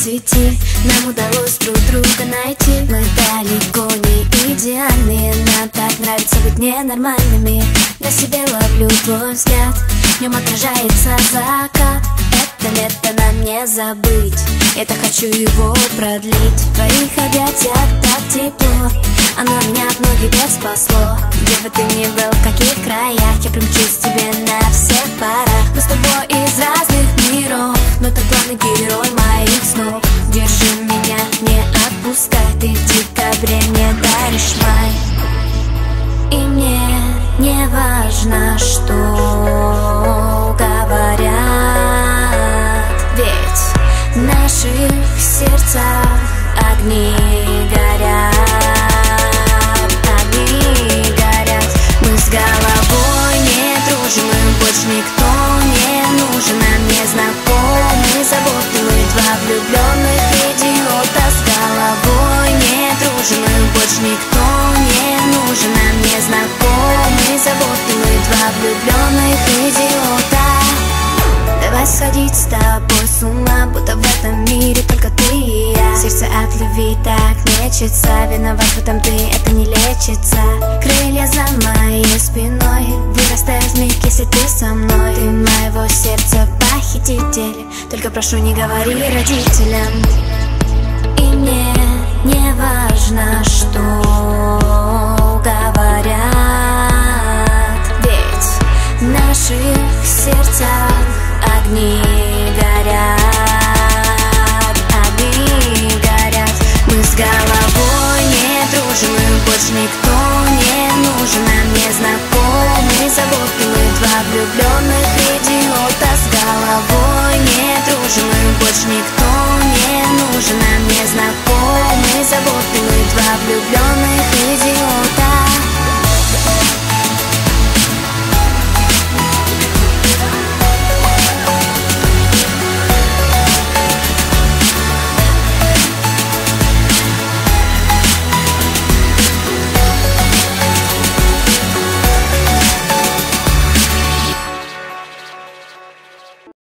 свети, нам удалось друг друга найти. Мы далеко не идеальные, нам так нравится быть ненормальными. На себе ловлю твой взгляд, в нем отражается закат. Это лето нам не забыть, я так хочу его продлить. В твоих объятиях так тепло, оно меня от многих бед спасло. Где бы ты ни был, в каких краях, я примчусь к тебе на всех парах. Мы с тобой из разных миров, но ты главный герой моих снов. Держи меня, не отпускай, ты в декабре мне даришь май. И мне не важно, что говорят, ведь в наших сердцах огни горят. Огни горят. Мы с головой не дружим, им больше никто не нужен. Нам не знакомы заботы, мы два влюбленных идиота. С головой не дружим, им больше никто не нужен. Нам не знакомы заботы, мы два влюбленных идиота. Давай сходить с тобой с ума, будто в этом мире только ты и я. Сердце от любви так мечется, виноват в этом ты, это не лечится. Крылья за моей спиной вырастают вмиг, если ты со мной. Ты моего сердца похититель, только прошу, не говори родителям. И мне не важно, что говорят, ведь в наших сердцах огни горят. Огни горят. Мы с головой не дружим, им больше никто не нужен. Нам не знакомы заботы, мы два влюбленных идиота. С головой не дружим, им больше никто